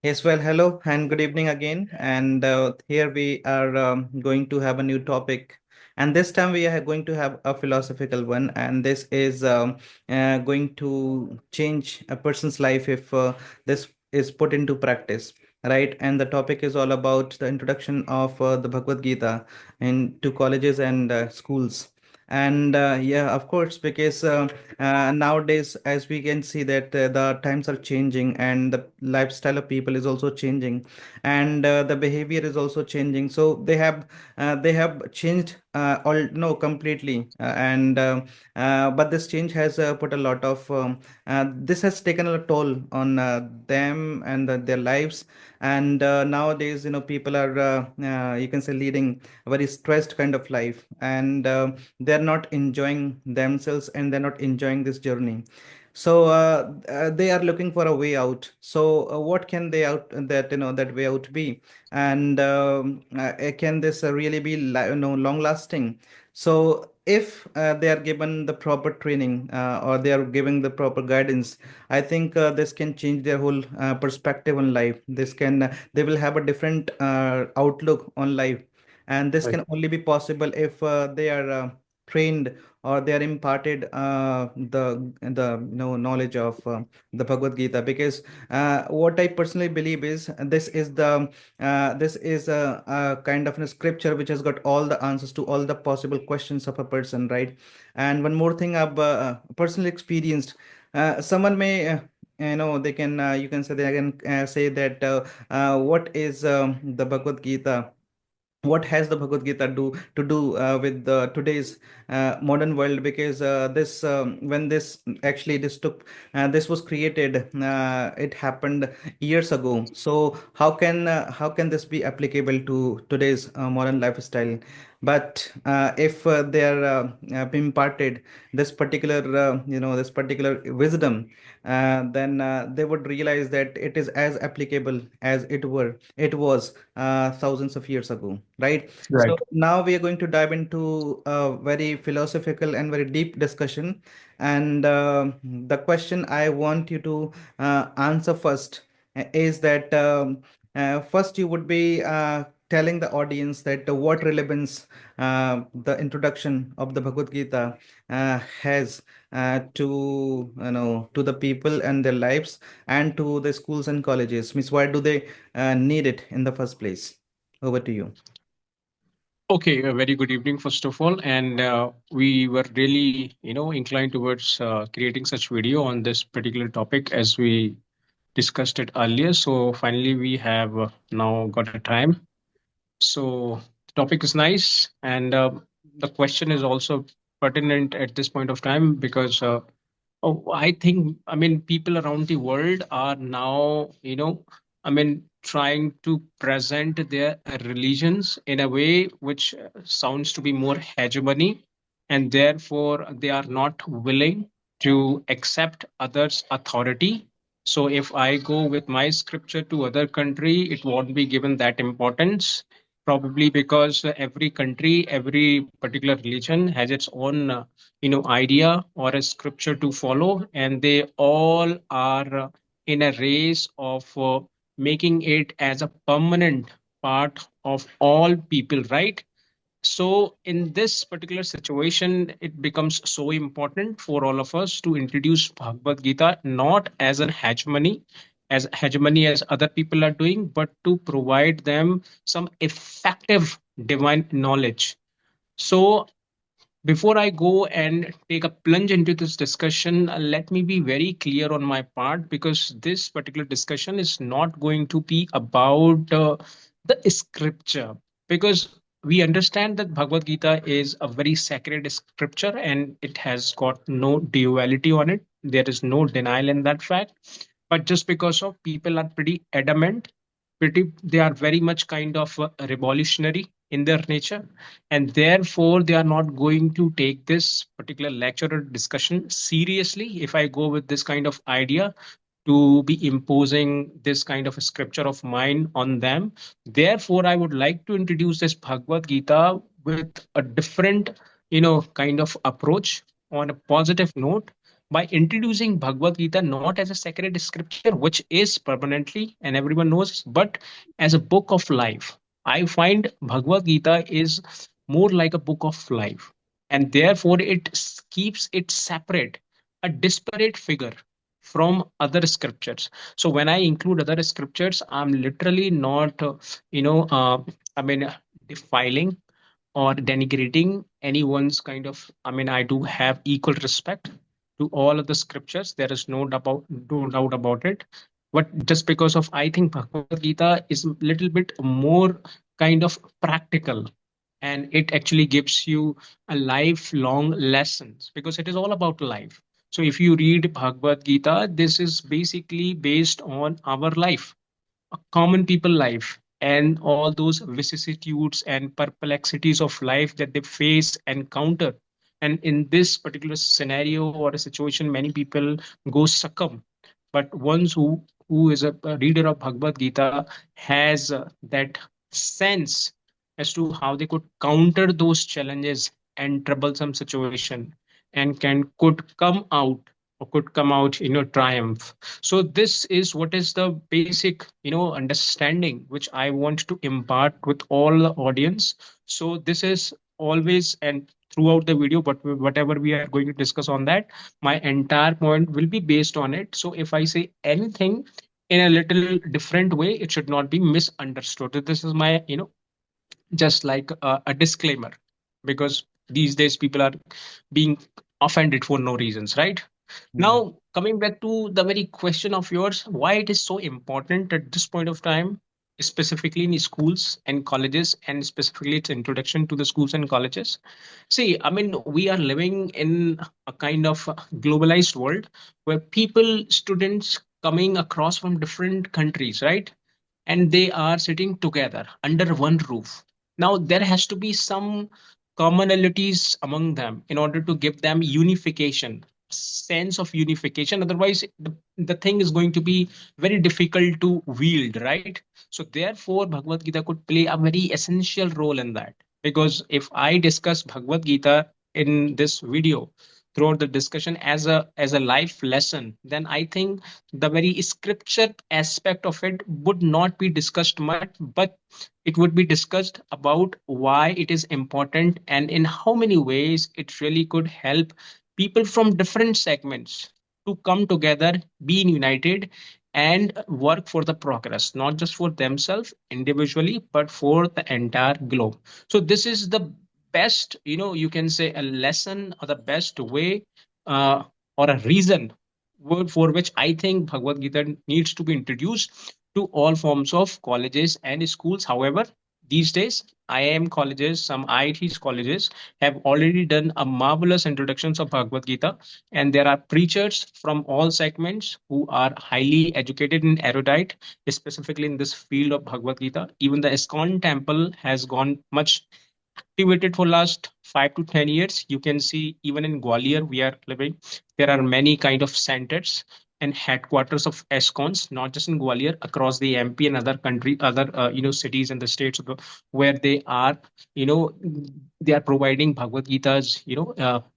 Yes, well, hello and good evening again. And here we are going to have a new topic. And this time we are going to have a philosophical one. And this is going to change a person's life if this is put into practice, right? And the topic is all about the introduction of the Bhagavad Gita into colleges and schools. And yeah, of course, because nowadays, as we can see that the times are changing and the lifestyle of people is also changing, and the behavior is also changing. So they have changed all no completely, but this change has put a lot of this has taken a toll on them and their lives. And nowadays, people are you can say leading a very stressed kind of life, and they're not enjoying themselves and they're not enjoying this journey. So they are looking for a way out. So what can they out that that way out be? And can this really be long lasting? So if they are given the proper training, or they are giving the proper guidance, I think this can change their whole perspective on life. This can They will have a different outlook on life, and this Right. can only be possible if they are trained, or they are imparted the knowledge of the Bhagavad Gita. Because what I personally believe is this is a kind of a scripture which has got all the answers to all the possible questions of a person, right? And one more thing I've personally experienced, someone may they can you can say they can say that what is the Bhagavad Gita, what has the Bhagavad Gita do to do with today's modern world? Because this when this actually this was created, it happened years ago. So how can this be applicable to today's modern lifestyle? But if they are imparted this particular this particular wisdom, then they would realize that it is as applicable as it was thousands of years ago, right? So Right. now we are going to dive into a very philosophical and very deep discussion. And the question I want you to answer first is that first you would be telling the audience that what relevance the introduction of the Bhagavad Gita has to to the people and their lives, and to the schools and colleges. Means, why do they need it in the first place? Over to you. Okay, a very good evening, first of all. And we were really, inclined towards creating such video on this particular topic as we discussed it earlier. So finally, we have now got a time. So the topic is nice, and the question is also pertinent at this point of time because I think, people around the world are now, trying to present their religions in a way which sounds to be more hegemony, and therefore they are not willing to accept others' authority. So if I go with my scripture to other country, it won't be given that importance, probably because every country, every particular religion has its own idea or a scripture to follow, and they all are in a race of making it as a permanent part of all people, right? So in this particular situation, it becomes so important for all of us to introduce Bhagavad Gita not as an hegemony as other people are doing, but to provide them some effective divine knowledge. So before I go and take a plunge into this discussion, let me be very clear on my part, because this particular discussion is not going to be about the scripture. Because we understand that Bhagavad Gita is a very sacred scripture and it has got no duality on it. There is no denial in that fact. But just because of people are pretty adamant, they are very much kind of revolutionary in their nature, and therefore they are not going to take this particular lecture or discussion seriously if I go with this kind of idea to be imposing this kind of a scripture of mine on them. Therefore, I would like to introduce this Bhagavad Gita with a different, kind of approach on a positive note, by introducing Bhagavad Gita not as a sacred scripture, which is permanently and everyone knows, but as a book of life. I find Bhagavad Gita is more like a book of life, and therefore keeps it separate, a disparate figure from other scriptures. So when I include other scriptures, I'm literally not, you know, I mean, defiling or denigrating anyone's kind of. I mean, I do have equal respect to all of the scriptures. There is no doubt about it. But just because of, I think Bhagavad Gita is a little bit more kind of practical, and it actually gives you a lifelong lessons because it is all about life. So if you read Bhagavad Gita, this is basically based on our life, a common people life, and all those vicissitudes and perplexities of life that they face and counter. And in this particular scenario or a situation, many people go succumb, but ones who is a reader of Bhagavad Gita has that sense as to how they could counter those challenges and troublesome situation, and could come out, or could come out in a triumph. So this is what is the basic, understanding which I want to impart with all the audience. So this is always and throughout the video, but whatever we are going to discuss on that, my entire point will be based on it. So if I say anything in a little different way, it should not be misunderstood. This is my, just like a disclaimer, because these days people are being offended for no reasons, right? Yeah. Now, coming back to the very question of yours, why it is so important at this point of time, specifically in schools and colleges, and specifically its introduction to the schools and colleges. See, I mean, we are living in a kind of globalized world where people, students coming across from different countries, right? And they are sitting together under one roof. Now, there has to be some commonalities among them in order to give them unification, sense of unification. Otherwise, the thing is going to be very difficult to wield, right? So, therefore, Bhagavad Gita could play a very essential role in that. Because if I discuss Bhagavad Gita in this video throughout the discussion as a life lesson, then I think the very scripture aspect of it would not be discussed much, but it would be discussed about why it is important and in how many ways it really could help people from different segments to come together, be united, and work for the progress, not just for themselves individually, but for the entire globe. So this is the best, you can say a lesson or the best way, uh, or a reason word for which I think Bhagavad Gita needs to be introduced to all forms of colleges and schools. However, these days, IIM colleges, some IIT colleges have already done a marvelous introductions of Bhagavad Gita, and there are preachers from all segments who are highly educated and erudite, specifically in this field of Bhagavad Gita. Even the ISKCON temple has gone much activated for last 5 to 10 years. You can see even in Gwalior we are living, there are many kind of centers and headquarters of ESCONs, not just in Gwalior, across the MP and other country, other cities and the states where they are, you know, they are providing Bhagavad Gita's,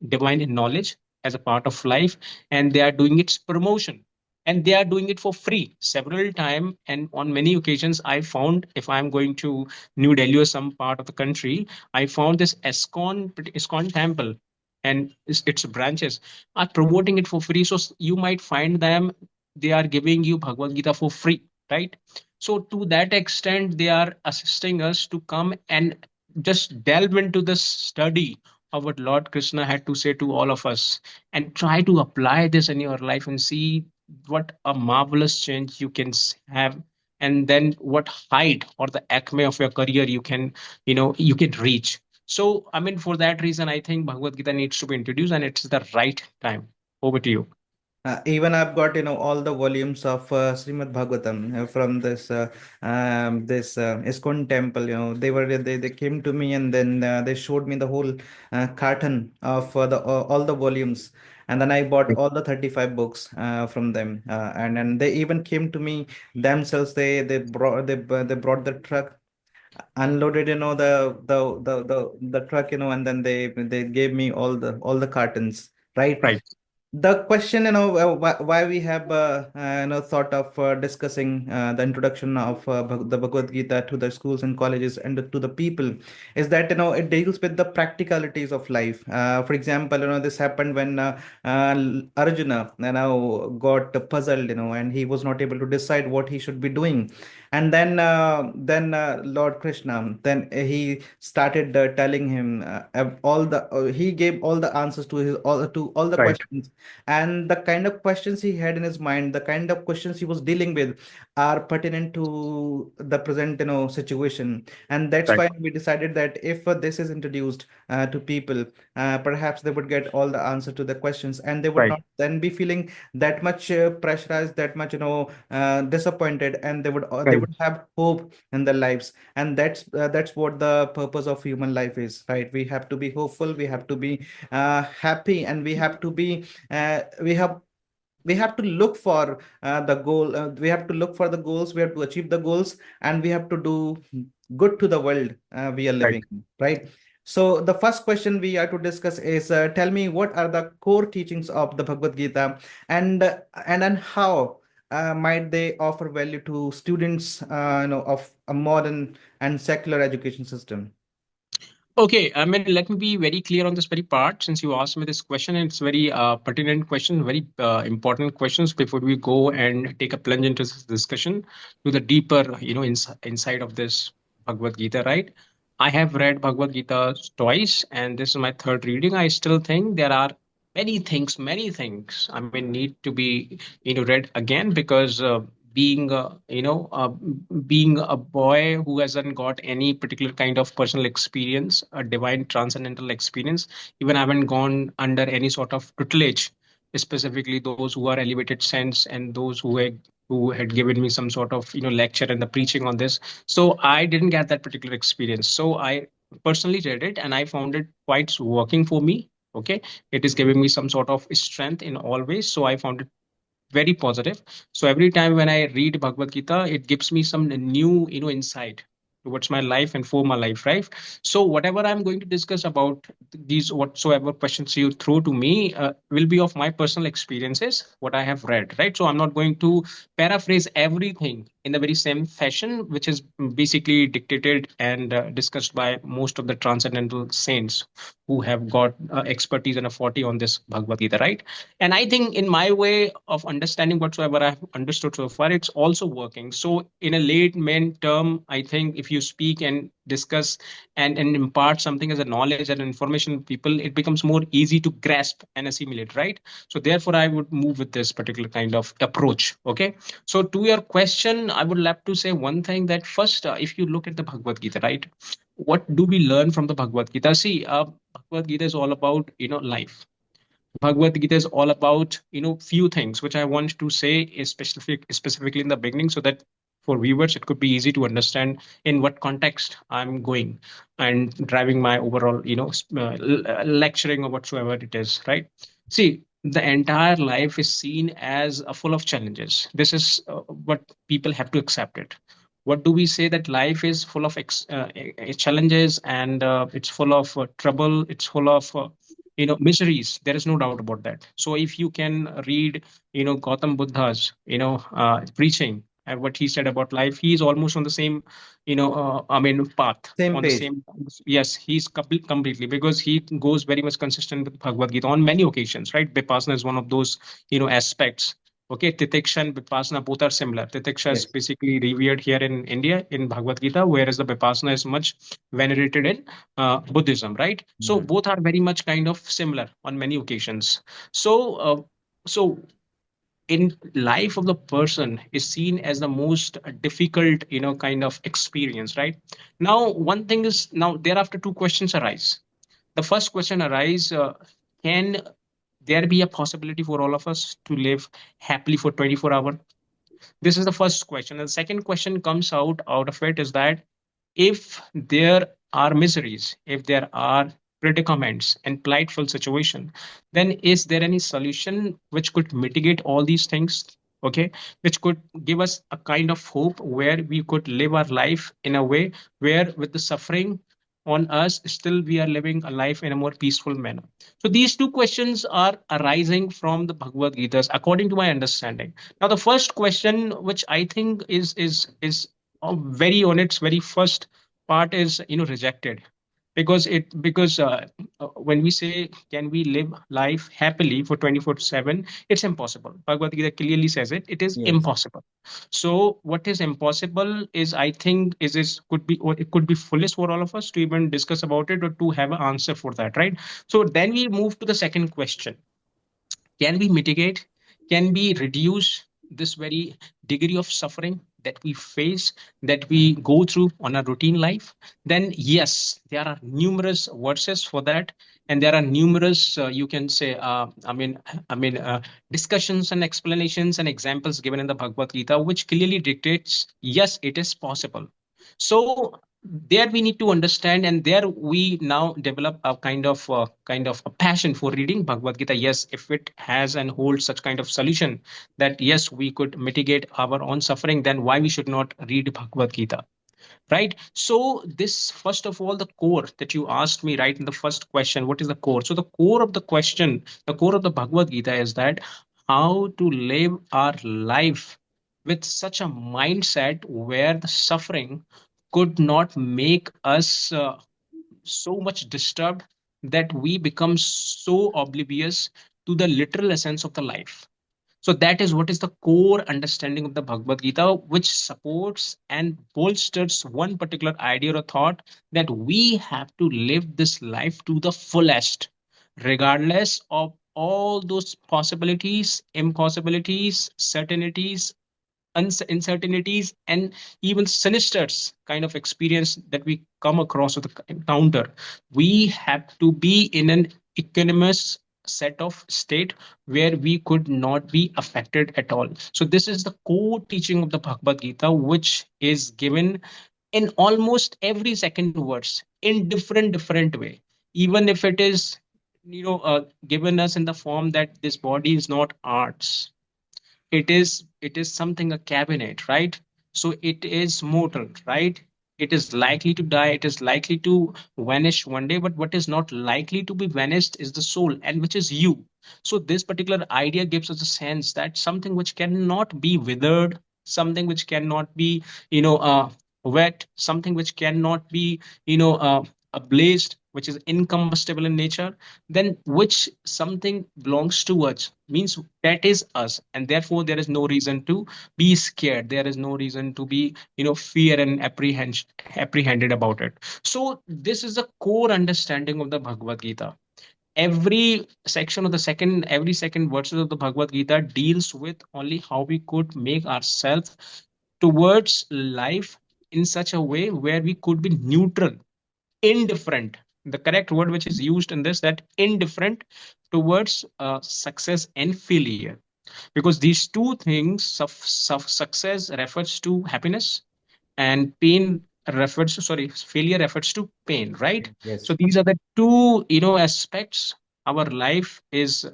divine knowledge as a part of life, and they are doing its promotion. And they are doing it for free several time, and on many occasions I found, if I'm going to New Delhi or some part of the country, I found this ISKCON temple and its branches are promoting it for free. So you might find them, they are giving you Bhagavad Gita for free, right? So to that extent, they are assisting us to come and just delve into the study of what Lord Krishna had to say to all of us, and try to apply this in your life and see what a marvelous change you can have, and then what height or the acme of your career you can reach. So I mean, for that reason, I think Bhagavad Gita needs to be introduced, and it's the right time. Over to you. Even I've got, all the volumes of Srimad Bhagavatam from this ISKCON temple. They came to me, and then they showed me the whole carton of all the volumes, and then I bought all the 35 books from them. And they even came to me themselves. They brought the truck, unloaded, the truck, and then they gave me all the cartons, right? Right. The question, why we have thought of discussing the introduction of the Bhagavad Gita to the schools and colleges and to the people is that it deals with the practicalities of life. For example, this happened when Arjuna got puzzled, and he was not able to decide what he should be doing, and then Lord Krishna, then he started telling him all the he gave all the answers to his all the Right, questions, and the kind of questions he had in his mind, the kind of questions he was dealing with are pertinent to the present situation. And that's right, why we decided that if this is introduced to people, perhaps they would get all the answer to the questions, and they would right, not then be feeling that much pressurized, that much disappointed, and they right, would have hope in their lives. And that's what the purpose of human life is, right? We have to be hopeful, we have to be happy, and we have to look for the goal. We have to look for the goals. We have to achieve the goals, and we have to do good to the world we are right. living in, right? So the first question we are to discuss is, tell me what are the core teachings of the Bhagavad Gita, and then how might they offer value to students, of a modern and secular education system? Okay, I mean, let me be very clear on this very part since you asked me this question. And it's very pertinent question, very important questions before we go and take a plunge into this discussion to the deeper, inside of this Bhagavad Gita, right? I have read Bhagavad Gita twice, and this is my third reading. I still think there are many things, I mean, need to be, read again because being, being a boy who hasn't got any particular kind of personal experience, a divine transcendental experience, even I haven't gone under any sort of tutelage, specifically those who are elevated sense and those who had given me some sort of lecture and the preaching on this. So I didn't get that particular experience. So I personally read it and I found it quite working for me. Okay, it is giving me some sort of strength in all ways. So I found it very positive. So every time when I read Bhagavad Gita, it gives me some new, insight towards my life and for my life, right? So whatever I'm going to discuss about these whatsoever questions you throw to me will be of my personal experiences, what I have read, right? So I'm not going to paraphrase everything in the very same fashion, which is basically dictated and discussed by most of the transcendental saints who have got expertise and a 40 on this Bhagavad Gita, right? And I think in my way of understanding whatsoever I've understood so far, it's also working. So in a late main term, I think if you speak and discuss and impart something as a knowledge and information to people, it becomes more easy to grasp and assimilate, right? So therefore I would move with this particular kind of approach. Okay, so to your question, I would love to say one thing, that first, if you look at the Bhagavad Gita, right, what do we learn from the Bhagavad Gita? See, Bhagavad Gita is all about life. Bhagavad Gita is all about, few things which I want to say is specifically in the beginning, so that for viewers it could be easy to understand in what context I'm going and driving my overall, lecturing or whatsoever it is, right? See, the entire life is seen as full of challenges. This is what people have to accept it. What do we say? That life is full of challenges, and it's full of trouble. It's full of miseries. There is no doubt about that. So if you can read Gautam Buddha's preaching and what he said about life, he is almost on the same I mean path, Same on the page. same. Yes, he's completely, because he goes very much consistent with Bhagavad Gita on many occasions, right? Vipassana is one of those aspects. Okay, Titiksha and Vipassana both are similar. Titiksha is Yes. basically revered here in India in Bhagavad Gita, whereas the Vipassana is much venerated in Buddhism, right? So Mhm. both are very much kind of similar on many occasions. So in life of the person is seen as the most difficult, kind of experience, right? Now, one thing is, now thereafter two questions arise. The first question arise, can there be a possibility for all of us to live happily for 24 hours? This is the first question. And the second question comes out of it is that if there are miseries, if there are predicaments and plightful situation, then is there any solution which could mitigate all these things? Okay, which could give us a kind of hope where we could live our life in a way where with the suffering on us, still we are living a life in a more peaceful manner? So these two questions are arising from the Bhagavad Gita, according to my understanding. Now, the first question, which I think is very on its very first part, is rejected, because when we say can we live life happily for 24/7, it's impossible. Bhagavad Gita clearly says it is Yes. impossible. So what is impossible is, I think, is could be, or it could be foolish for all of us to even discuss about it or to have an answer for that, right? So then we move to the second question: can we mitigate, can we reduce this very degree of suffering that we face, that we go through on a routine life? Then yes, there are numerous verses for that, and there are numerous, you can say, discussions and explanations and examples given in the Bhagavad Gita, which clearly dictates yes, it is possible. So there we need to understand, and there we now develop a kind of a passion for reading Bhagavad Gita. Yes, if it has and holds such kind of solution that yes, we could mitigate our own suffering, then why we should not read Bhagavad Gita, right? So this, first of all, the core that you asked me right in the first question, what is the core? So the core of the question, the core of the Bhagavad Gita is that how to live our life with such a mindset where the suffering could not make us so much disturbed that we become so oblivious to the literal essence of the life. So that is what is the core understanding of the Bhagavad Gita, which supports and bolsters one particular idea or thought, that we have to live this life to the fullest, regardless of all those possibilities, impossibilities, certainties, uncertainties, and even sinisters kind of experience that we come across with the encounter. We have to be in an equanimous set of state where we could not be affected at all. So this is the core teaching of the Bhagavad Gita, which is given in almost every second words in different way. Even if it is given us in the form that this body is not ours, it is something, a cabinet, right? So it is mortal, right? It is likely to die, it is likely to vanish one day, but what is not likely to be vanished is the soul, and which is you. So this particular idea gives us a sense that something which cannot be withered, something which cannot be wet, something which cannot be ablazed, which is incombustible in nature, then which something belongs to us, means that is us, and therefore there is no reason to be scared, there is no reason to be fear and apprehended about it. So this is the core understanding of the Bhagavad Gita. Every second verses of the Bhagavad Gita deals with only how we could make ourselves towards life in such a way where we could be neutral, indifferent, the correct word which is used in this, that indifferent towards success and failure, because these two things, success refers to happiness, and pain refers to, sorry, failure refers to pain, right? So Yes. these are the two aspects our life is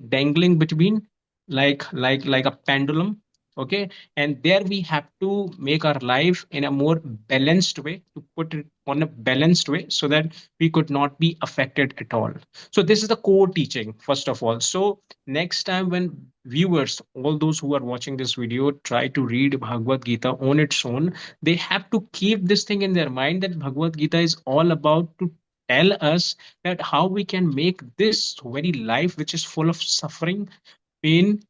dangling between, like a pendulum. Okay, and there we have to make our life in a more balanced way, to put it on a balanced way, so that we could not be affected at all. So this is the core teaching, first of all. So next time when viewers, all those who are watching this video, try to read Bhagavad Gita on its own, they have to keep this thing in their mind, that Bhagavad Gita is all about to tell us that how we can make this very life, which is full of suffering, pain,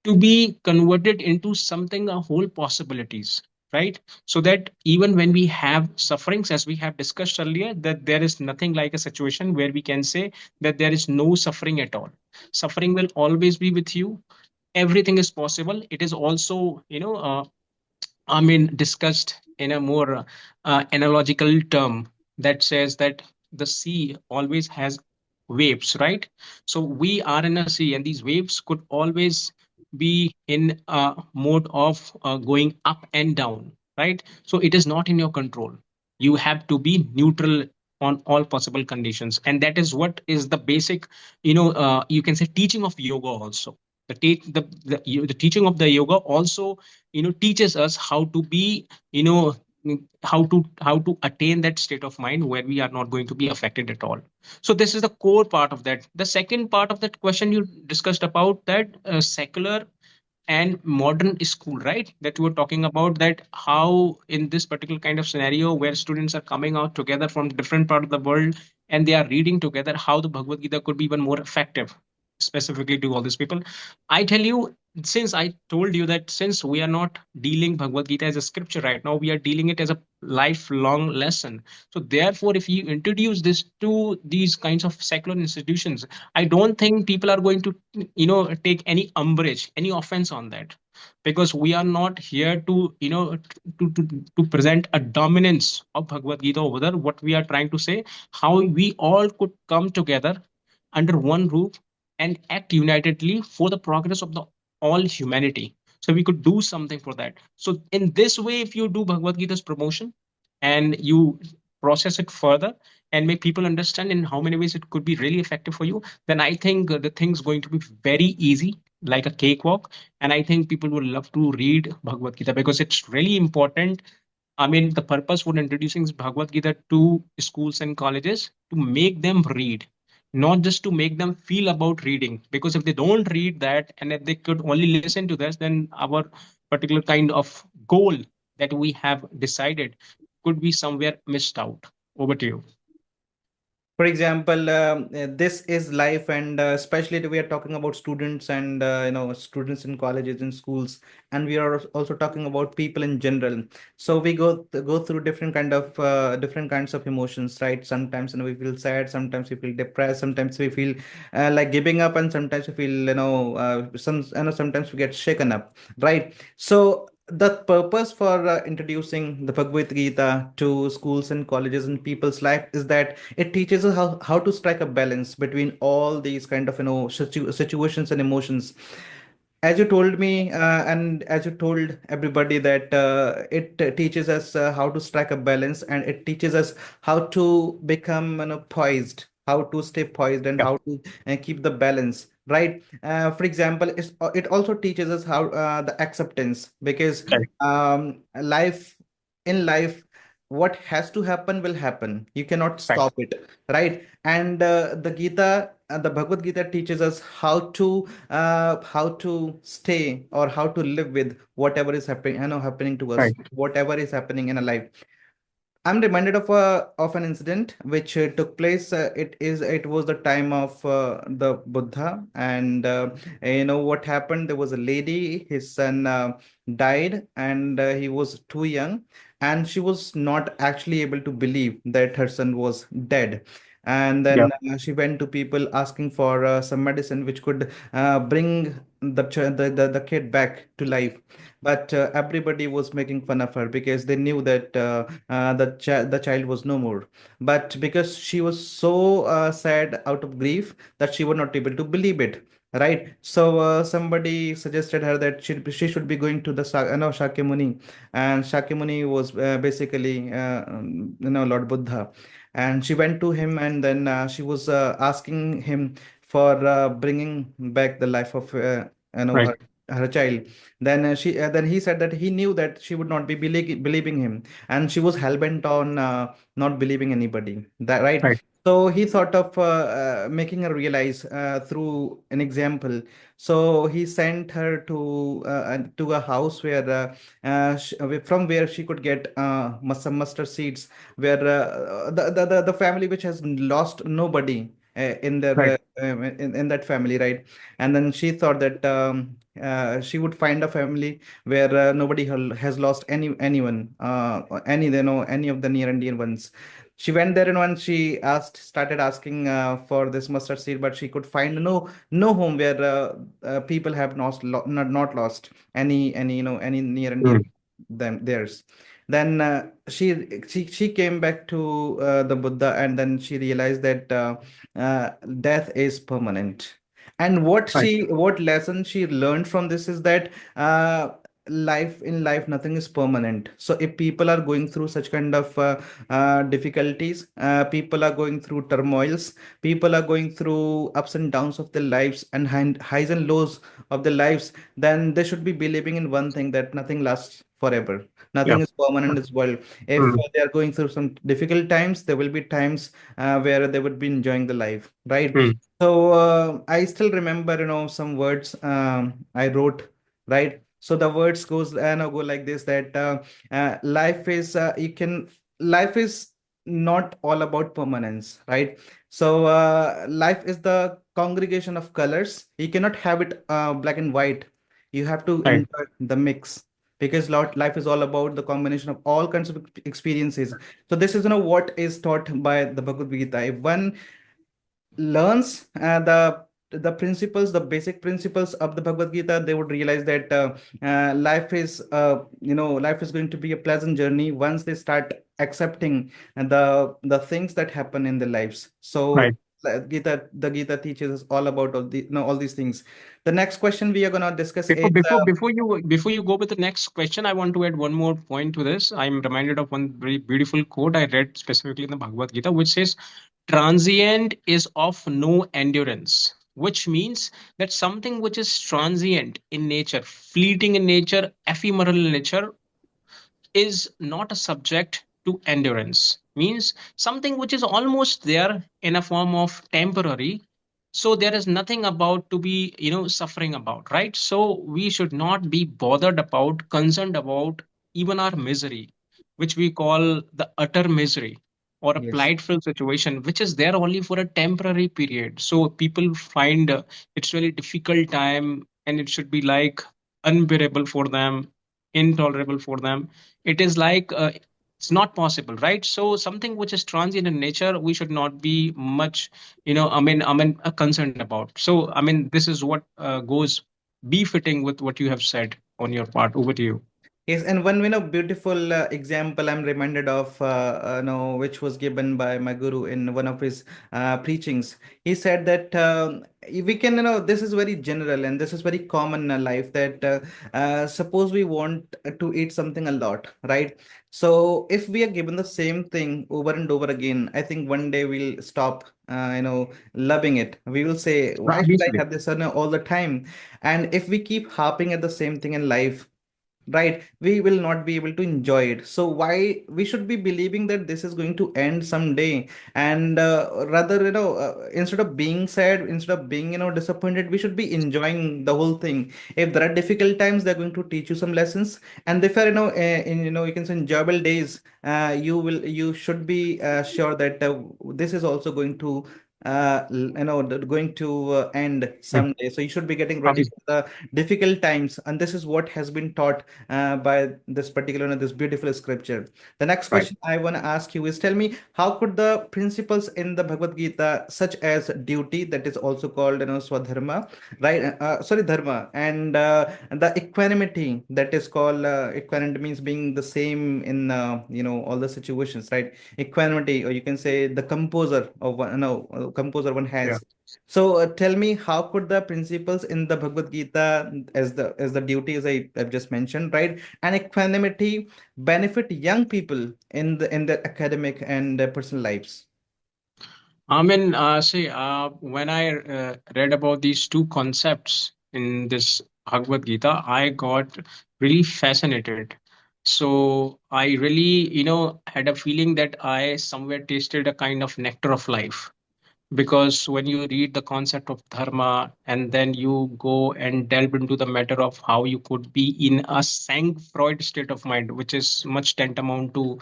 to be converted into something, a whole possibilities, right? So that even when we have sufferings, as we have discussed earlier, that there is nothing like a situation where we can say that there is no suffering at all. Suffering will always be with you. Everything is possible. It is also discussed in a more analogical term that says that the sea always has waves, right? So we are in a sea, and these waves could always be in a mode of going up and down, right? So it is not in your control. You have to be neutral on all possible conditions, and that is what is the basic, you can say, teaching of yoga also. The teaching of the yoga also teaches us how to be, you know how to attain that state of mind where we are not going to be affected at all. So this is the core part of that. The second part of that question you discussed about that secular and modern school, right, that you were talking about, that how in this particular kind of scenario where students are coming out together from different part of the world and they are reading together, how the Bhagavad Gita could be even more effective specifically to all these people. I tell you, since I told you that since we are not dealing Bhagavad Gita as a scripture right now, we are dealing it as a lifelong lesson. So therefore, if you introduce this to these kinds of secular institutions, I don't think people are going to take any umbrage, any offense on that, because we are not here to to present a dominance of Bhagavad Gita over there. What we are trying to say, how we all could come together under one roof and act unitedly for the progress of the all humanity. So we could do something for that. So in this way, if you do Bhagavad Gita's promotion and you process it further and make people understand in how many ways it could be really effective for you, then I think the thing's going to be very easy, like a cakewalk. And I think people will love to read Bhagavad Gita because it's really important. I mean, the purpose for introducing Bhagavad Gita to schools and colleges to make them read, not just to make them feel about reading. Because if they don't read that and if they could only listen to this, then our particular kind of goal that we have decided could be somewhere missed out. Over to you. For example, this is life, and especially we are talking about students and students in colleges and schools, and we are also talking about people in general. So we go through different kinds of emotions, right? Sometimes we feel sad, sometimes we feel depressed, sometimes we feel like giving up, and sometimes we feel sometimes we get shaken up, right? So the purpose for introducing the Bhagavad Gita to schools and colleges and people's life is that it teaches us how to strike a balance between all these kind of situations and emotions. As you told me, and as you told everybody, that it teaches us how to strike a balance, and it teaches us how to become poised, how to stay poised, and Yeah, how to keep the balance, right? For example, it also teaches us how the acceptance, because correct, life in life, what has to happen will happen. You cannot right, stop it, right? And the Bhagavad Gita teaches us how to stay, or how to live with whatever is happening to us, right, whatever is happening in a life. I'm reminded of an incident which took place. It was the time of the Buddha, and what happened. There was a lady. His son died, and he was too young, and she was not actually able to believe that her son was dead. And yeah, then she went to people asking for some medicine which could bring the kid back to life. But everybody was making fun of her because they knew that the child was no more. But because she was so sad out of grief that she was not able to believe it. Right. So somebody suggested her that she should be going to the Shakyamuni, and Shakyamuni was basically Lord Buddha, and she went to him, and then she was asking him for bringing back the life of right, her child. Then he said that he knew that she would not be believing him, and she was hell-bent on not believing anybody. That right? right, So he thought of making her realize through an example. So he sent her to a house where from where she could get some mustard seeds, where the family which has lost nobody in right, their in that family, right? And then she thought that she would find a family where nobody has lost anyone, any of the near and dear ones. She went there, and once she started asking for this mustard seed, but she could find no home where people have not lost any near and dear mm, them theirs. Then she came back to the Buddha, and then she realized that death is permanent. And right, what lesson she learned from this is that life nothing is permanent. So if people are going through such kind of difficulties, people are going through turmoils, people are going through ups and downs of their lives and highs and lows of their lives, then they should be believing in one thing, that nothing lasts forever, Yeah. nothing is permanent in this world. If Mm, they are going through some difficult times, there will be times where they would be enjoying the life, right? mm, So I still remember, some words I wrote, right? So the words goes and go like this, that life is life is not all about permanence, right? So life is the congregation of colors. You cannot have it black and white. You have to right. enjoy the mix, because life is all about the combination of all kinds of experiences. So this is what is taught by the Bhagavad Gita. If one learns the principles, the basic principles of the Bhagavad Gita, they would realize that life is going to be a pleasant journey once they start accepting the things that happen in their lives. Right. So the Gita teaches us all about all these things. The next question we are gonna discuss Before is before before you go with the next question, I want to add one more point to this. I'm reminded of one very beautiful quote I read specifically in the Bhagavad Gita, which says, "Transient is of no endurance," which means that something which is transient in nature, fleeting in nature, ephemeral in nature, is not a subject to endurance. Means something which is almost there in a form of temporary, so there is nothing about to be suffering about, right? So we should not be bothered about, concerned about even our misery, which we call the utter misery, or a yes. plightful situation which is there only for a temporary period. So people find it's really difficult time, and it should be like unbearable for them, intolerable for them. It is like it's not possible, right? So something which is transient in nature, we should not be much concerned about. So this is what goes befitting with what you have said on your part. Over to you. Yes, and one beautiful example I'm reminded of, which was given by my guru in one of his preachings. He said that we can, this is very general and this is very common in life, that suppose we want to eat something a lot, right? So if we are given the same thing over and over again, I think one day we'll stop, loving it. We will say, why should I Obviously. have this all the time? And if we keep harping at the same thing in life, right, we will not be able to enjoy it. So why we should be believing that this is going to end someday? And rather, instead of being sad, instead of being disappointed, we should be enjoying the whole thing. If there are difficult times, they're going to teach you some lessons. And if are in you can say enjoyable days, you should be sure that this is also going to going to end Mm, someday. So you should be getting ready obviously. for the difficult times, and this is what has been taught by this particular this beautiful scripture. The next Right. question I want to ask you is, tell me, how could the principles in the Bhagavad Gita, such as duty, that is also called swadharma, right? Sorry, dharma, and the equanimity, that is called equanimity means being the same in all the situations, right? Equanimity, or you can say the composer of one, no, composer one Yeah. has. So tell me, how could the principles in the Bhagavad Gita, as the duty, as I've just mentioned, right, and equanimity, benefit young people in their academic and personal lives? See, when I read about these two concepts in this Bhagavad Gita, I got really fascinated. So I really, had a feeling that I somewhere tasted a kind of nectar of life, because when you read the concept of dharma and then you go and delve into the matter of how you could be in a sang freud state of mind, which is much tantamount to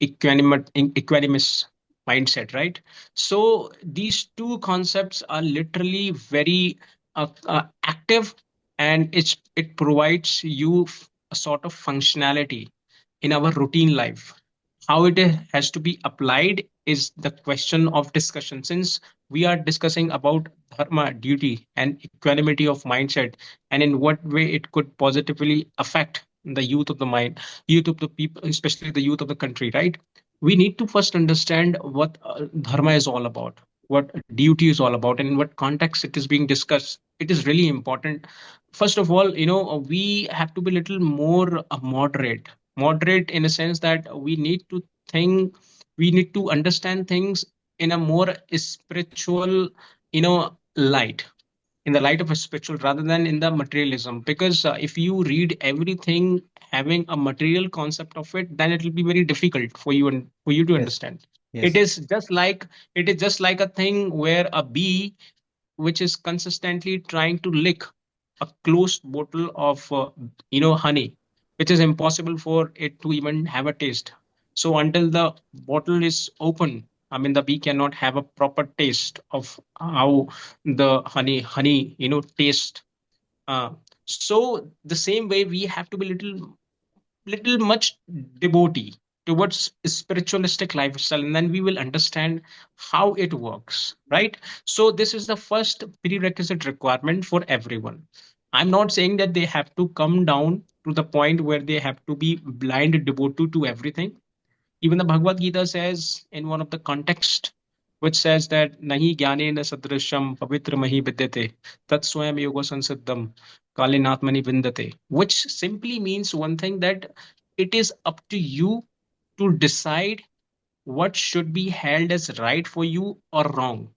equanimous mindset, right? So these two concepts are literally very active, and it provides you a sort of functionality in our routine life. How it has to be applied is the question of discussion. Since we are discussing about dharma, duty, and equanimity of mindset, and in what way it could positively affect the youth of the mind, youth of the people, especially the youth of the country, right? We need to first understand what dharma is all about. what duty is all about and in what context it is being discussed, it is really important. First of all, we have to be a little more moderate in a sense that we need to understand things in a more spiritual, light, in the light of a spiritual rather than in the materialism. Because if you read everything having a material concept of it, then it will be very difficult for you and for you to Yes. understand. it Yes. is just like it is just like a thing where a bee which is consistently trying to lick a closed bottle of honey, which is impossible for it to even have a taste. So until the bottle is open, I mean, the bee cannot have a proper taste of how the honey taste. uh, so the same way we have to be little much devotee towards spiritualistic lifestyle, and then we will understand how it works, right? So this is the first prerequisite requirement for everyone. I'm not saying that they have to come down to the point where they have to be blind devotee to everything. Even the Bhagavad Gita says in one of the context, which says that nahi gyane na sadrisham pavitra mahi vidyate tat swayam yoga sansiddham kalinatmani vindate, which simply means one thing, that it is up to you to decide what should be held as right for you or wrong.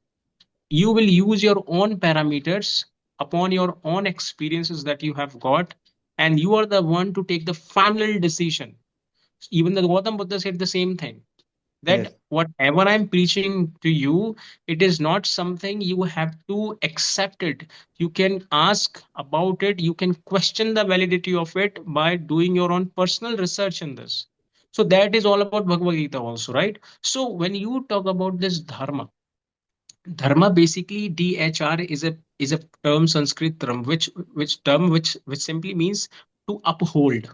You will use your own parameters upon your own experiences that you have got, and you are the one to take the final decision. Even the Gautam Buddha said the same thing, Yes. that whatever I'm preaching to you, it is not something you have to accept it. You can ask about it, you can question the validity of it by doing your own personal research in this. So that is all about Bhagavad Gita also, right? So when you talk about this dharma basically dhr is a term, Sanskrit term, which simply means to uphold.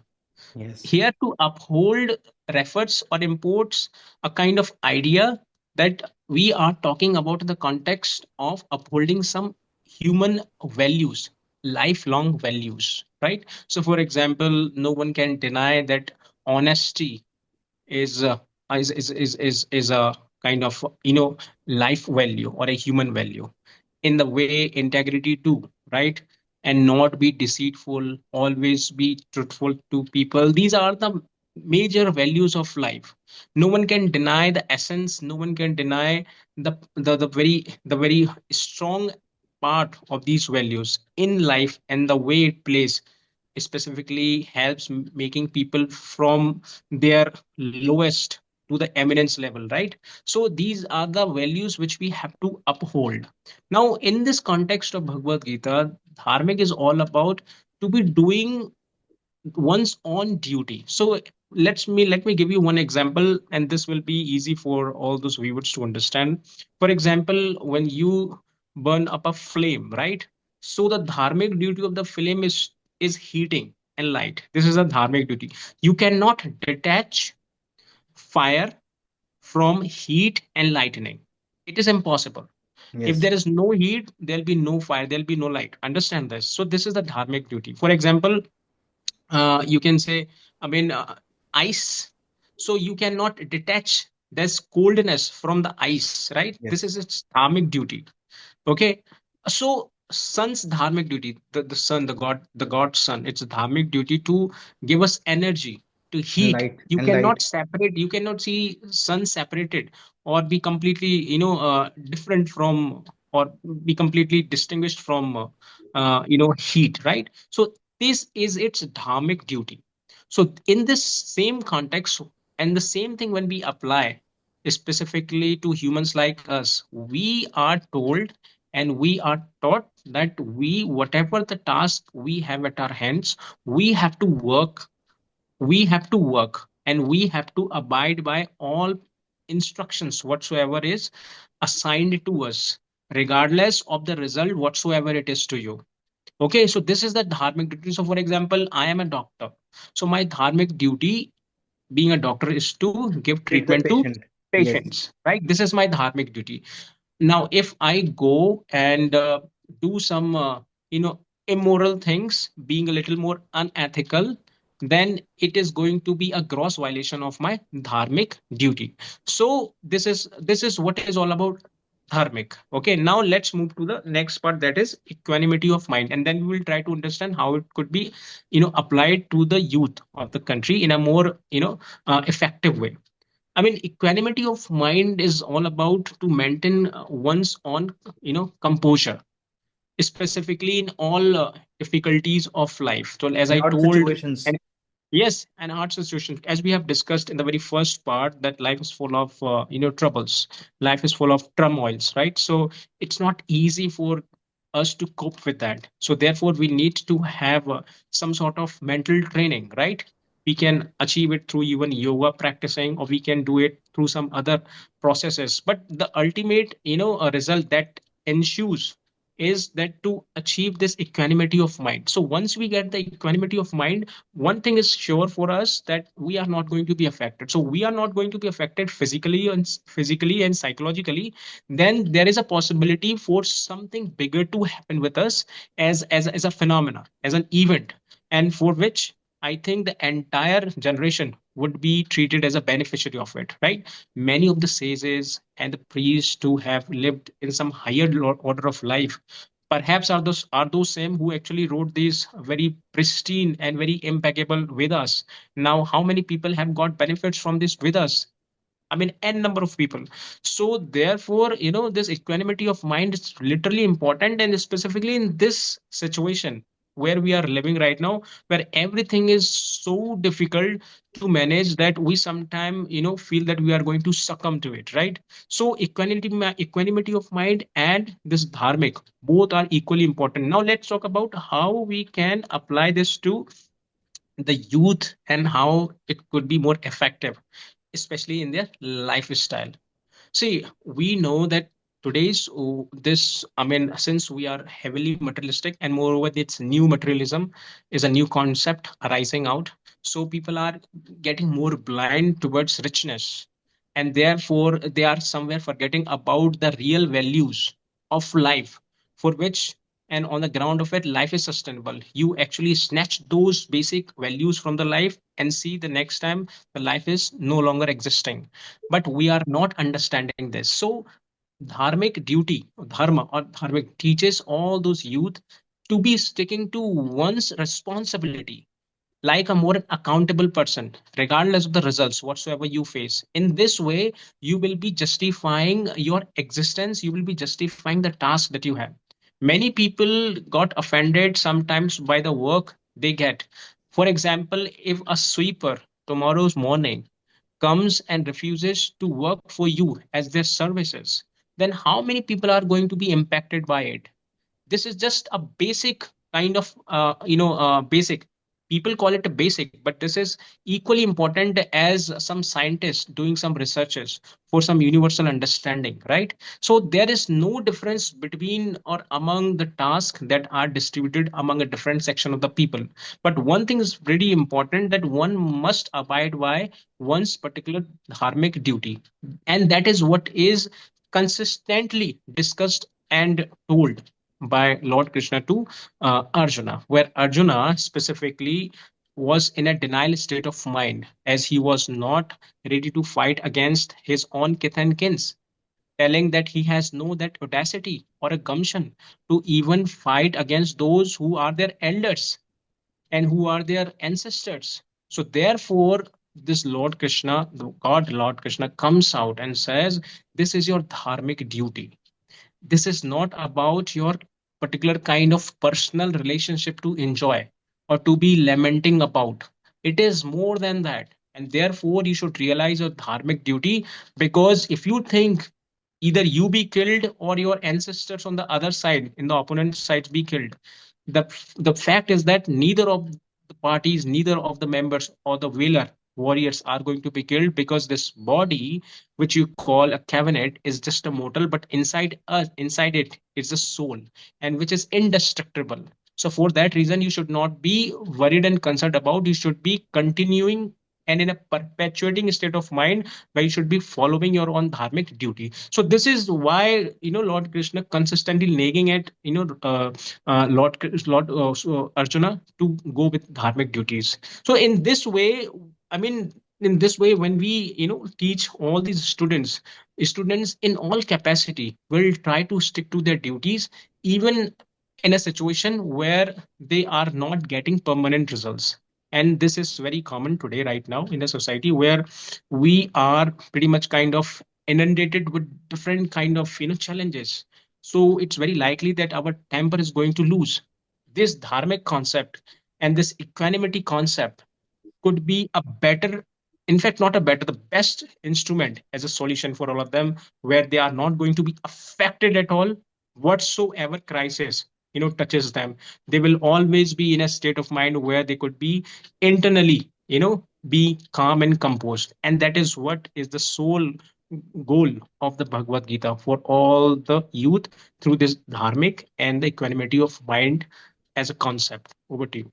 Yes. Here, to uphold refers or imports a kind of idea that we are talking about in the context of upholding some human values, lifelong values, right? So, for example, no one can deny that honesty is is a kind of life value or a human value. In the way integrity too, right? And not be deceitful, always be truthful to people. These are the major values of life. No one can deny the essence, no one can deny the very strong part of these values in life, and the way it plays specifically helps making people from their lowest to the eminence level, right? So these are the values which we have to uphold. Now in this context of Bhagavad Gita, dharmic is all about to be doing one's own duty. So let me give you one example, and this will be easy for all those viewers to understand. For example, when you burn up a flame, right? So the dharmic duty of the flame is heating and light. This is a dharmic duty. You cannot detach fire from heat and lightning. It is impossible. If Yes. there is no heat, there'll be no fire, there'll be no light. Understand this. So this is the dharmic duty. For example, you can say, I mean, ice. So you cannot detach this coldness from the ice, right? This is Yes. its dharmic duty. Okay. So sun's dharmic duty, the sun, the god sun, it's a dharmic duty to give us energy, to And heat. light. You And cannot light. separate, you cannot see sun separated or be completely different from, or be completely distinguished from heat, right? So this is its dharmic duty. So in this same context, and the same thing when we apply specifically to humans like us, we are told and we are taught that we, whatever the task we have at our hands, we have to work, and we have to abide by all instructions whatsoever is assigned to us, regardless of the result whatsoever it is to you. Okay, so this is the dharmic duty. So for example, I am a doctor, so my dharmic duty being a doctor is to give Treat the treatment to patient. Yes. patients, right? This is my dharmic duty. Now if I go and do some you know immoral things, being a little more unethical, then it is going to be a gross violation of my dharmic duty. So this is what is all about. dharmic. Okay, now let's move to the next part, that is equanimity of mind, and then we will try to understand how it could be applied to the youth of the country in a more effective way. I mean, equanimity of mind is all about to maintain one's own composure, specifically in all difficulties of life. So as In I hard told, situations. and yes, an hard situation, as we have discussed in the very first part, that life is full of troubles, life is full of turmoils, right? So it's not easy for us to cope with that. So therefore, we need to have some sort of mental training, right? We can achieve it through even yoga practicing, or we can do it through some other processes. But the ultimate, result that ensues is that to achieve this equanimity of mind. So once we get the equanimity of mind, one thing is sure for us, that we are not going to be affected. So we are not going to be affected physically and psychologically. Then there is a possibility for something bigger to happen with us, as a phenomena, as an event, and for which I think the entire generation would be treated as a beneficiary of it, right? Many of the sages and the priests who have lived in some higher order of life, perhaps are those same who actually wrote these very pristine and very impeccable Vedas. Now, how many people have got benefits from these Vedas? I mean, n number of people. So therefore, this equanimity of mind is literally important, and specifically in this situation where we are living right now, where everything is so difficult to manage, that we sometimes, feel that we are going to succumb to it, right? So equanimity of mind and this dharmic, both are equally important. Now let's talk about how we can apply this to the youth and how it could be more effective, especially in their lifestyle. See, we know that today's this, I mean, since we are heavily materialistic, and moreover, this new materialism is a new concept arising out. So people are getting more blind towards richness, and therefore they are somewhere forgetting about the real values of life, for which, and on the ground of it, life is sustainable. You actually snatch those basic values from the life and see the next time the life is no longer existing, but we are not understanding this. So dharmic duty, dharma or dharmic, teaches all those youth to be sticking to one's responsibility, like a more accountable person, regardless of the results whatsoever you face. In this way, you will be justifying your existence, you will be justifying the task that you have. Many people got offended sometimes by the work they get. For example, if a sweeper tomorrow's morning comes and refuses to work for you as their services, then how many people are going to be impacted by it? This is just a basic kind of basic, people call it a basic, but this is equally important as some scientists doing some researches for some universal understanding, right? So there is no difference between or among the tasks that are distributed among a different section of the people, but one thing is really important, that one must abide by one's particular dharmic duty, and that is what is consistently discussed and told by Lord Krishna to Arjuna, where Arjuna specifically was in a denial state of mind, as he was not ready to fight against his own kith and kins, telling that he has no that audacity or a gumption to even fight against those who are their elders and who are their ancestors. So therefore, this Lord Krishna, the God Lord Krishna, comes out and says, "This is your dharmic duty. This is not about your particular kind of personal relationship to enjoy or to be lamenting about. It is more than that. And therefore, you should realize your dharmic duty, because if you think either you be killed or your ancestors on the other side, in the opponent sides, be killed, the the fact is that neither of the parties, neither of the members or the valor warriors are going to be killed, because this body which you call a cabinet is just a mortal, but inside us, inside it is a soul, and which is indestructible. So for that reason, you should not be worried and concerned about, you should be continuing and in a perpetuating state of mind, where you should be following your own dharmic duty. So this is why Lord Krishna consistently nagging at Lord Arjuna to go with dharmic duties. So in this way, I mean, in this way, when we teach all these students students in all capacity will try to stick to their duties even in a situation where they are not getting permanent results. And this is very common today right now in the society, where we are pretty much kind of inundated with different kind of challenges. So it's very likely that our temper is going to lose. This dharmic concept and this equanimity concept could be a better, in fact not a better, the best instrument as a solution for all of them, where they are not going to be affected at all whatsoever crisis touches them. They will always be in a state of mind where they could be internally be calm and composed. And that is what is the sole goal of the Bhagavad Gita for all the youth, through this dharmic and the equanimity of mind as a concept. Over to you.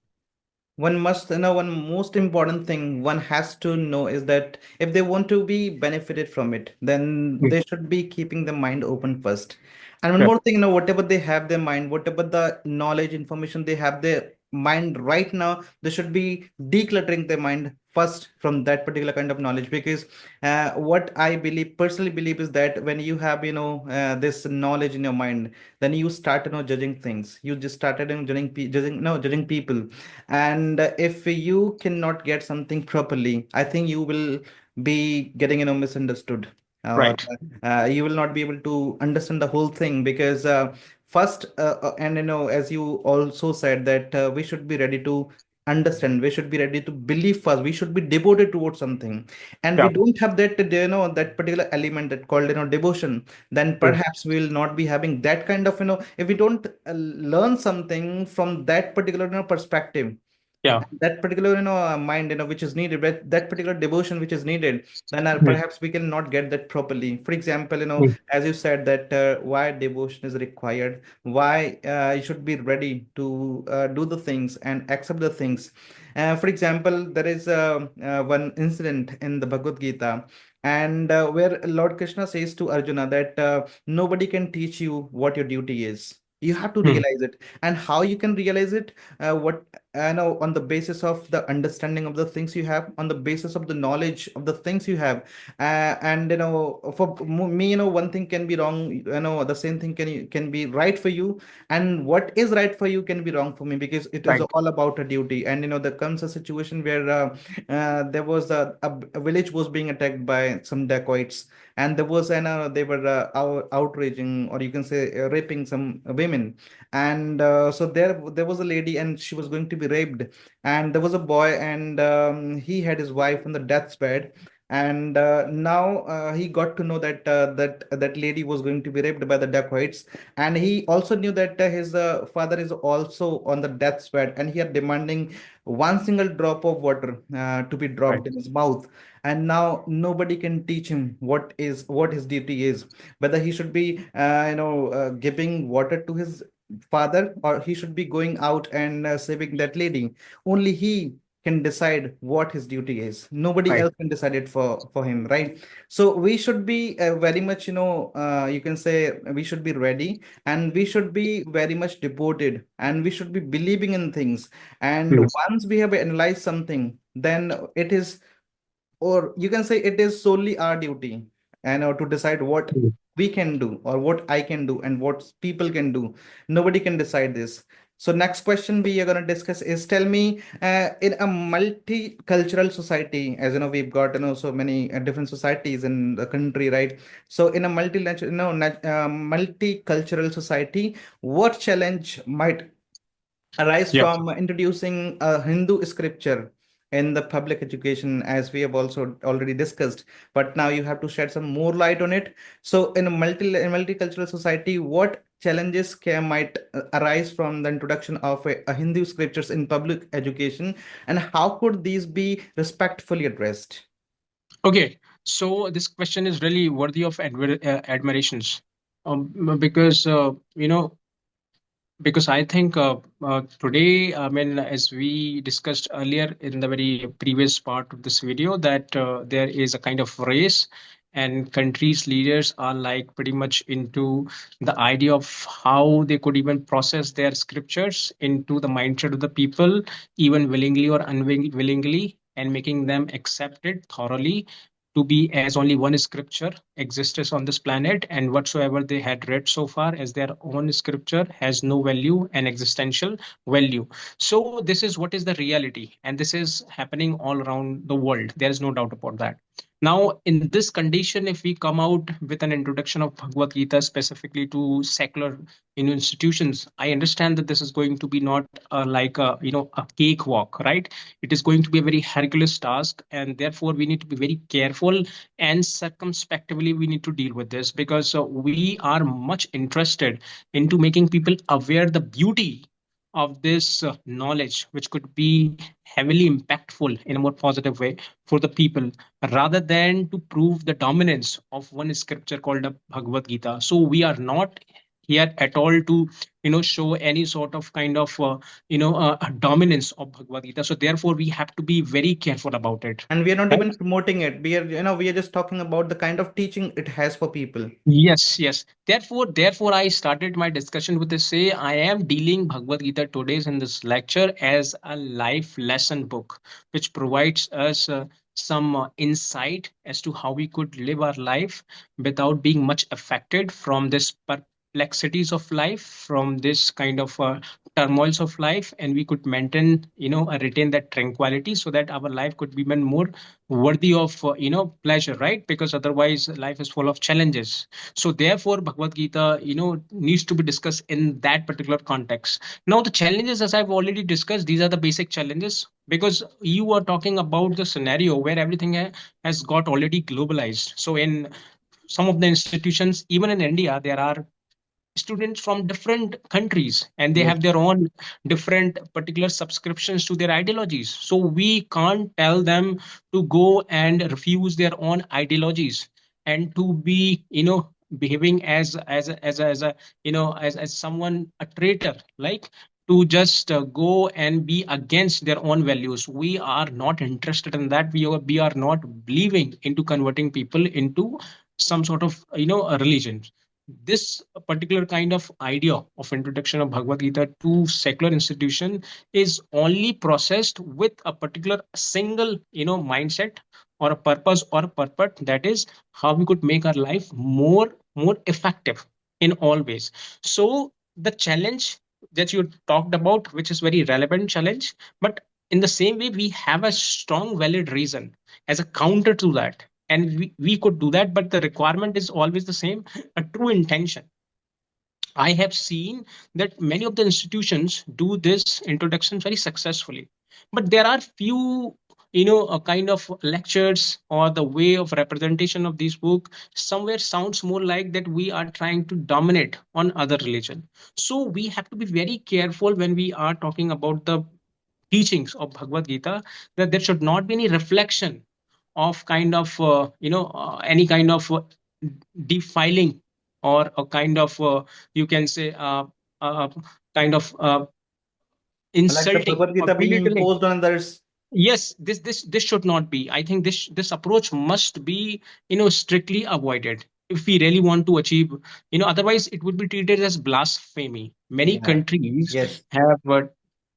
One must know, one most important thing one has to know is that if they want to be benefited from it, then Mm. they should be keeping the mind open first. And one Correct. more thing, whatever they have their mind, whatever the knowledge, information they have their mind right now, they should be decluttering their mind first from that particular kind of knowledge. Because what I believe, personally believe, is that when you have, this knowledge in your mind, then you start, judging things. You just started, judging, judging, no, judging people. And if you cannot get something properly, I think you will be getting, misunderstood, or Right. you will not be able to understand the whole thing. Because first, and as you also said, that we should be ready to understand, we should be ready to believe first, we should be devoted towards something. And we Yeah. don't have that, that particular element that called, devotion. Then Mm. perhaps we will not be having that kind of, if we don't learn something from that particular, perspective, Yeah. that particular, mind, which is needed, that particular devotion which is needed, then Mm. perhaps we cannot get that properly. For example, Mm. as you said, that why devotion is required, why you should be ready to do the things and accept the things. For example, there is one incident in the Bhagavad Gita, and where Lord Krishna says to Arjuna that nobody can teach you what your duty is. You have to Mm. realize it. And how you can realize it? What Know, on the basis of the understanding of the things you have, on the basis of the knowledge of the things you have. And for me, one thing can be wrong, the same thing can be right for you. And what is right for you can be wrong for me, because it is Right. all about a duty. And there comes a situation where there was a village was being attacked by some dacoits. And there was they were outraging, or you can say raping some women. And so there was a lady, and she was going to be raped. And there was a boy, and he had his wife on the death's bed. And now he got to know that that lady was going to be raped by the dacoits. And he also knew that his father is also on the death's bed, and he are demanding one single drop of water to be Right. dropped in his mouth. And now nobody can teach him what his duty is, whether he should be giving water to his father, or he should be going out and saving that lady. Only he can decide what his duty is. Nobody Right. else can decide it for him, right? So we should be very much, you can say, we should be ready, and we should be very much devoted, and we should be believing in things. And Mm. once we have analyzed something, then it is, or you can say, it is solely our duty, and to decide what Mm. we can do, or what I can do, and what people can do. Nobody can decide this. So next question we are going to discuss is, tell me, in a multicultural society, as we've got so many different societies in the country, right? So in a multicultural society, what challenge might arise Yeah. from introducing a Hindu scripture in the public education, as we have also already discussed. But now you have to shed some more light on it. So, in a multicultural society, what challenges might arise from the introduction of a Hindu scriptures in public education, and how could these be respectfully addressed? Okay. So this question is really worthy of admirations, because because I think today, I mean, as we discussed earlier in the very previous part of this video, that there is a kind of race, and countries' leaders are like pretty much into the idea of how they could even process their scriptures into the mindset of the people, even willingly or unwillingly, and making them accept it thoroughly to be as only one scripture. existence on this planet, and whatsoever they had read so far as their own scripture has no value and existential value. So this is what is the reality, and this is happening all around the world. There is no doubt about that. Now, in this condition, if we come out with an introduction of Bhagavad Gita specifically to secular institutions, I understand that this is going to be not like a a cakewalk, right? It is going to be a very Hercules task, and therefore we need to be very careful and circumspectively we need to deal with this, because we are much interested into making people aware the beauty of this knowledge, which could be heavily impactful in a more positive way for the people, rather than to prove the dominance of one scripture called the Bhagavad Gita. So we are not here at all to show any sort of kind of dominance of Bhagavad Gita. So therefore we have to be very careful about it. And we are not Right? even promoting it. We are just talking about the kind of teaching it has for people. Yes, yes. Therefore, I started my discussion with this. Say, I am dealing Bhagavad Gita today's in this lecture as a life lesson book, which provides us some insight as to how we could live our life without being much affected from this perplexities of life, from this kind of turmoils of life, and we could maintain, retain that tranquility, so that our life could be even more worthy of, pleasure, right? Because otherwise, life is full of challenges. So therefore Bhagavad Gita needs to be discussed in that particular context. Now the challenges, as I've already discussed, these are the basic challenges, because you are talking about the scenario where everything has got already globalized. So in some of the institutions, even in India, there are students from different countries, and they Yes. have their own different particular subscriptions to their ideologies. So we can't tell them to go and refuse their own ideologies, and to be behaving as a as someone, a traitor, like to just go and be against their own values. We are not interested in that. We are not believing into converting people into some sort of a religion. This particular kind of idea of introduction of Bhagavad Gita to secular institution is only processed with a particular single mindset or a purpose or a purpose, that is how we could make our life more effective in all ways. So the challenge that you talked about, which is very relevant challenge, but in the same way we have a strong valid reason as a counter to that, and we could do that, but the requirement is always the same: a true intention. I have seen that many of the institutions do this introduction very successfully, but there are few kind of lectures or the way of representation of this book somewhere sounds more like that we are trying to dominate on other religion. So we have to be very careful when we are talking about the teachings of Bhagavad Gita, that there should not be any reflection of kind of any kind of defiling, or a kind of you can say kind of Like the insulting Bhagavad or Gita being belittling. imposed on others. Yes, this should not be. I think this approach must be strictly avoided if we really want to achieve. Otherwise it would be treated as blasphemy. Many Yeah. countries Yes.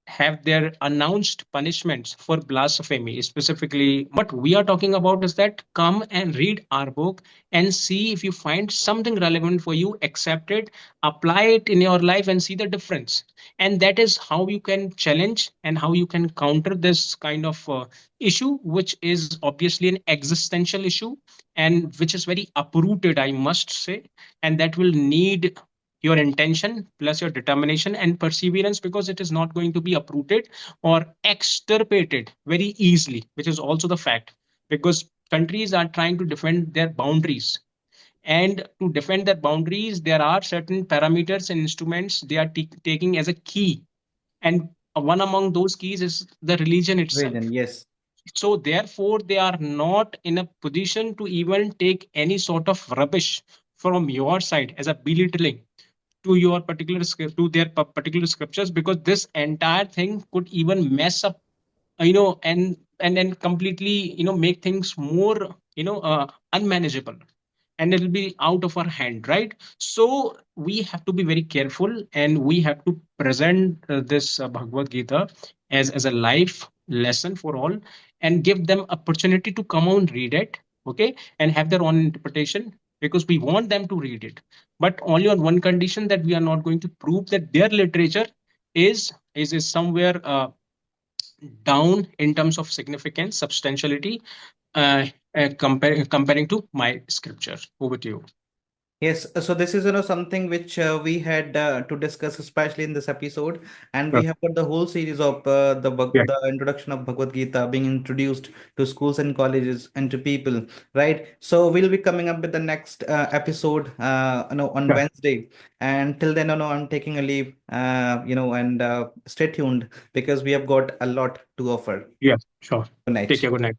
have their announced punishments for blasphemy specifically. What we are talking about is that come and read our book and see if you find something relevant for you, accept it, apply it in your life, and see the difference. And that is how you can challenge and how you can counter this kind of issue, which is obviously an existential issue, and which is very uprooted, I must say. And that will need your intention plus your determination and perseverance, because it is not going to be uprooted or extirpated very easily, which is also the fact, because countries are trying to defend their boundaries, and to defend their boundaries there are certain parameters and instruments they are taking as a key, and one among those keys is the religion Religion. itself. Yes. So therefore they are not in a position to even take any sort of rubbish from your side as a belittling to your particular script, to their particular scriptures, because this entire thing could even mess up, and then completely make things more unmanageable, and it'll be out of our hand, right? So we have to be very careful, and we have to present this Bhagavad Gita as a life lesson for all, and give them opportunity to come on read it, okay, and have their own interpretation. because we want them to read it, but only on one condition, that we are not going to prove that their literature is somewhere down in terms of significance, substantiality, comparing to my scripture. Over to you. Yes, so this is something which we had to discuss, especially in this episode, and Uh, we have got the whole series of yeah, the introduction of Bhagavad Gita being introduced to schools and colleges and to people, right? So we'll be coming up with the next episode, on yeah, Wednesday, and till then, I'm taking a leave, and stay tuned because we have got a lot to offer. yeah, sure. Good Take night. care. Good night.